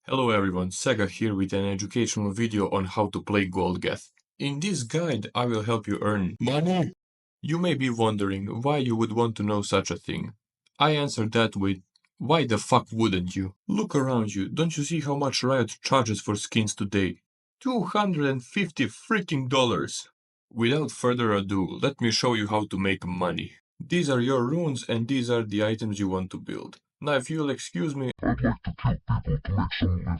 Hello everyone, Sega here with an educational video on how to play Cho'gath. In this guide, I will help you earn money. You may be wondering why you would want to know such a thing. I answer that with, why the fuck wouldn't you? Look around you, don't you see how much Riot charges for skins today? $250 freaking dollars! Without further ado, let me show you how to make money. These are your runes and these are the items you want to build. Now if you'll excuse me, I'd like to kill people to make some living.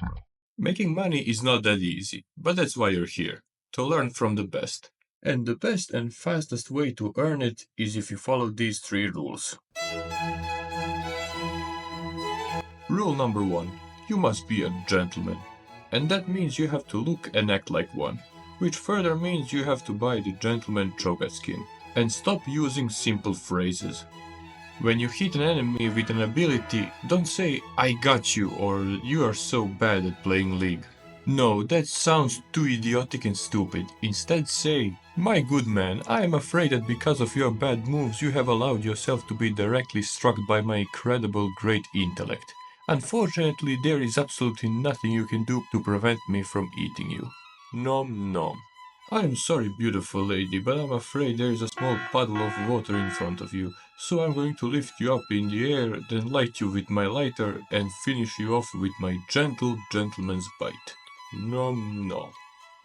Making money is not that easy, but that's why you're here, to learn from the best. And the best and fastest way to earn it is if you follow these 3 rules. Rule number 1. You must be a gentleman. And that means you have to look and act like one. Which further means you have to buy the gentleman Cho'gath skin. And stop using simple phrases. When you hit an enemy with an ability, don't say, I got you, or you are so bad at playing League. No, that sounds too idiotic and stupid. Instead say, my good man, I am afraid that because of your bad moves you have allowed yourself to be directly struck by my incredible great intellect. Unfortunately, there is absolutely nothing you can do to prevent me from eating you. Nom nom. I am sorry, beautiful lady, but I'm afraid there is a small puddle of water in front of you, so I'm going to lift you up in the air, then light you with my lighter, and finish you off with my gentle gentleman's bite. Nom nom.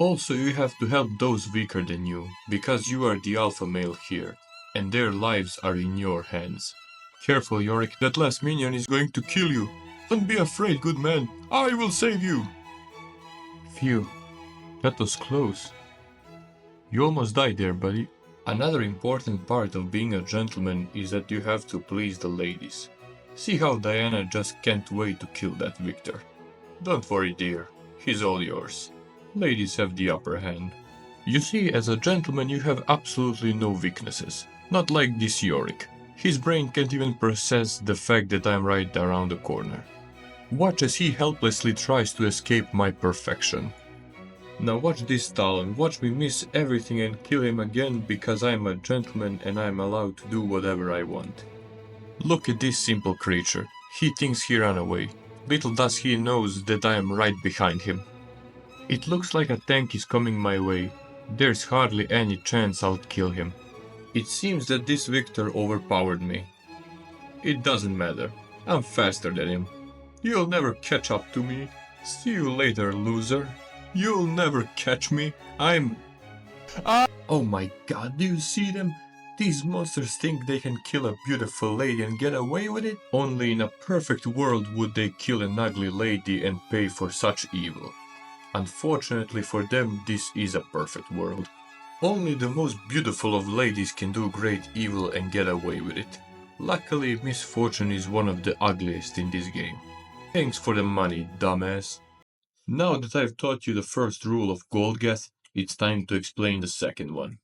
Also, you have to help those weaker than you, because you are the alpha male here, and their lives are in your hands. Careful, Yorick, that last minion is going to kill you. Don't be afraid, good man, I will save you! Phew, that was close. You almost died there, buddy. Another important part of being a gentleman is that you have to please the ladies. See how Diana just can't wait to kill that Victor. Don't worry, dear, he's all yours. Ladies have the upper hand. You see, as a gentleman you have absolutely no weaknesses. Not like this Yorick. His brain can't even process the fact that I'm right around the corner. Watch as he helplessly tries to escape my perfection. Now watch this Talon, watch me miss everything and kill him again because I'm a gentleman and I'm allowed to do whatever I want. Look at this simple creature, he thinks he ran away. Little does he knows that I am right behind him. It looks like a tank is coming my way, there's hardly any chance I'll kill him. It seems that this Victor overpowered me. It doesn't matter, I'm faster than him. You'll never catch up to me. See you later, loser. You'll never catch me, I'm... Oh my god, do you see them? These monsters think they can kill a beautiful lady and get away with it? Only in a perfect world would they kill an ugly lady and pay for such evil. Unfortunately for them, this is a perfect world. Only the most beautiful of ladies can do great evil and get away with it. Luckily, misfortune is one of the ugliest in this game. Thanks for the money, dumbass. Now that I've taught you the first rule of Cho'gath, it's time to explain the second one.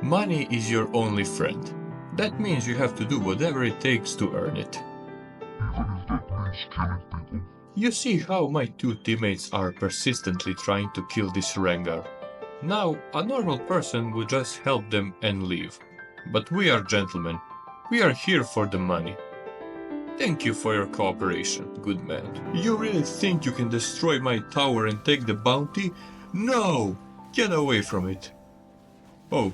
Money is your only friend. That means you have to do whatever it takes to earn it. Even if that means killing people. You see how my 2 teammates are persistently trying to kill this Rengar. Now, a normal person would just help them and leave. But we are gentlemen. We are here for the money. Thank you for your cooperation, good man. You really think you can destroy my tower and take the bounty? No! Get away from it. Oh,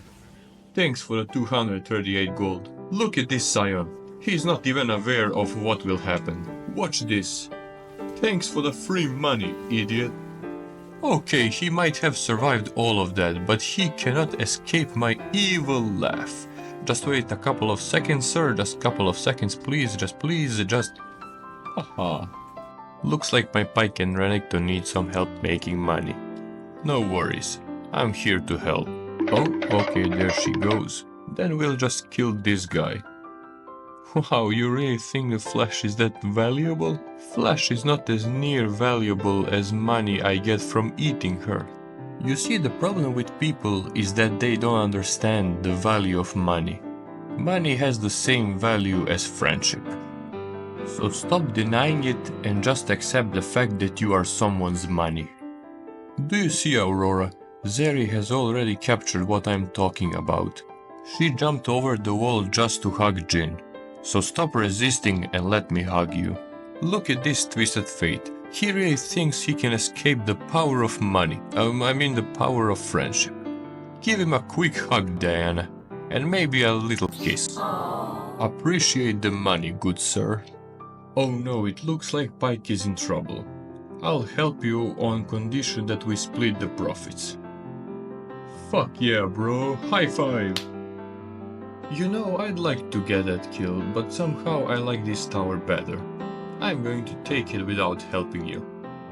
thanks for the 238 gold. Look at this Scion. He's not even aware of what will happen. Watch this. Thanks for the free money, idiot. Okay, he might have survived all of that, but he cannot escape my evil laugh. Just wait a couple of seconds, sir, just couple of seconds, please, just... Haha. Looks like my Pike and Renekton need some help making money. No worries, I'm here to help. Oh, okay, there she goes. Then we'll just kill this guy. Wow, you really think the flesh is that valuable? Flesh is not as near valuable as money I get from eating her. You see, the problem with people is that they don't understand the value of money. Money has the same value as friendship. So stop denying it and just accept the fact that you are someone's money. Do you see, Aurora? Zeri has already captured what I'm talking about. She jumped over the wall just to hug Jin. So stop resisting and let me hug you. Look at this twisted fate. He really thinks he can escape the power of money. The power of friendship. Give him a quick hug, Diana, and maybe a little kiss. Appreciate the money, good sir. Oh no, it looks like Pike is in trouble. I'll help you on condition that we split the profits. Fuck yeah, bro. High five! You know, I'd like to get that kill, but somehow I like this tower better. I'm going to take it without helping you.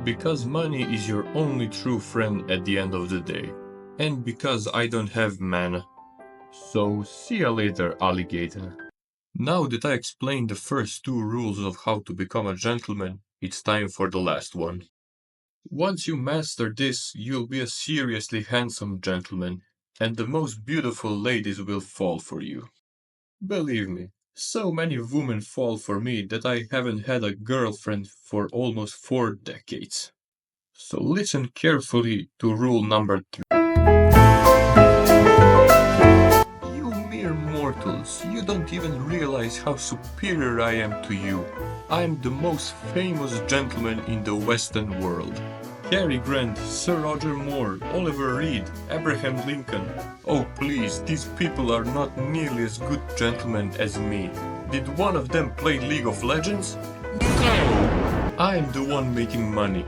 Because money is your only true friend at the end of the day. And because I don't have mana. So, see ya later, alligator. Now that I explained the first two rules of how to become a gentleman, it's time for the last one. Once you master this, you'll be a seriously handsome gentleman, and the most beautiful ladies will fall for you. Believe me, so many women fall for me that I haven't had a girlfriend for almost 4 decades. So listen carefully to rule number 3. You mere mortals, you don't even realize how superior I am to you. I'm the most famous gentleman in the Western world. Cary Grant, Sir Roger Moore, Oliver Reed, Abraham Lincoln. Oh please, these people are not nearly as good gentlemen as me. Did one of them play League of Legends? No! I'm the one making money.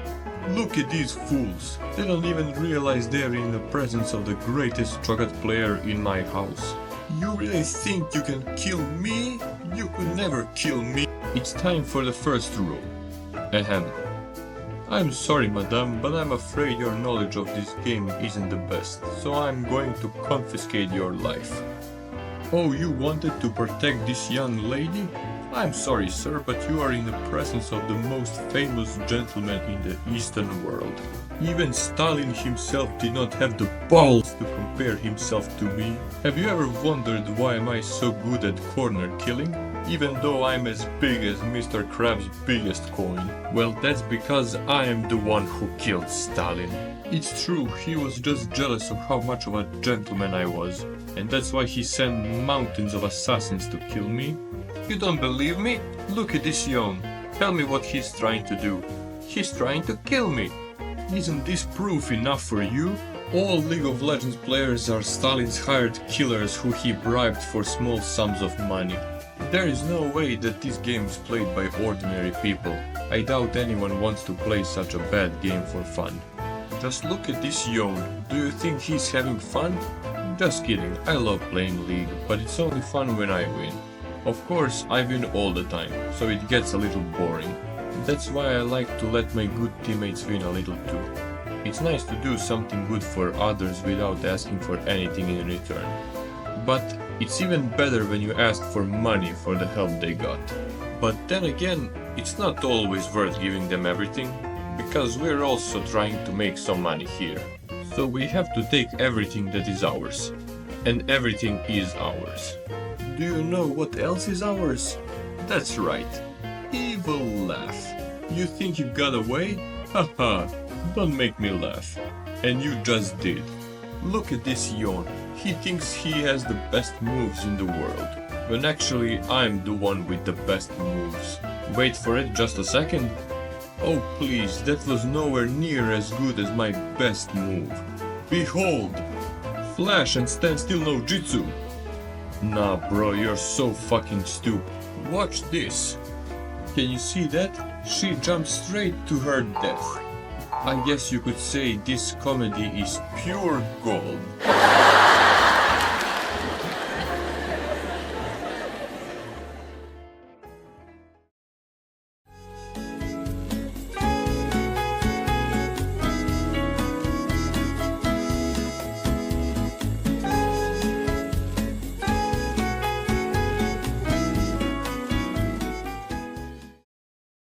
Look at these fools. They don't even realize they're in the presence of the greatest Cho'gath player in my house. You really think you can kill me? You could never kill me. It's time for the first rule. Ahem. I'm sorry, madame, but I'm afraid your knowledge of this game isn't the best, so I'm going to confiscate your life. Oh, you wanted to protect this young lady? I'm sorry, sir, but you are in the presence of the most famous gentleman in the Eastern world. Even Stalin himself did not have the balls to compare himself to me. Have you ever wondered why am I so good at corner killing? Even though I'm as big as Mr. Krabs' biggest coin. Well, that's because I am the one who killed Stalin. It's true, he was just jealous of how much of a gentleman I was. And that's why he sent mountains of assassins to kill me. You don't believe me? Look at this yawn. Tell me what he's trying to do. He's trying to kill me. Isn't this proof enough for you? All League of Legends players are Stalin's hired killers who he bribed for small sums of money. There is no way that this game is played by ordinary people. I doubt anyone wants to play such a bad game for fun. Just look at this yawn. Do you think he's having fun? Just kidding, I love playing League, but it's only fun when I win. Of course, I win all the time, so it gets a little boring. That's why I like to let my good teammates win a little too. It's nice to do something good for others without asking for anything in return. But it's even better when you ask for money for the help they got. But then again, it's not always worth giving them everything, because we're also trying to make some money here. So we have to take everything that is ours. And everything is ours. Do you know what else is ours? That's right. Evil laugh. You think you got away? Haha, don't make me laugh. And you just did. Look at this yawn. He thinks he has the best moves in the world. When actually I'm the one with the best moves. Wait for it just a second. Oh please, that was nowhere near as good as my best move. Behold! Flash and stand still no jutsu. Nah bro, you're so fucking stupid. Watch this. Can you see that? She jumped straight to her death. I guess you could say this comedy is pure gold.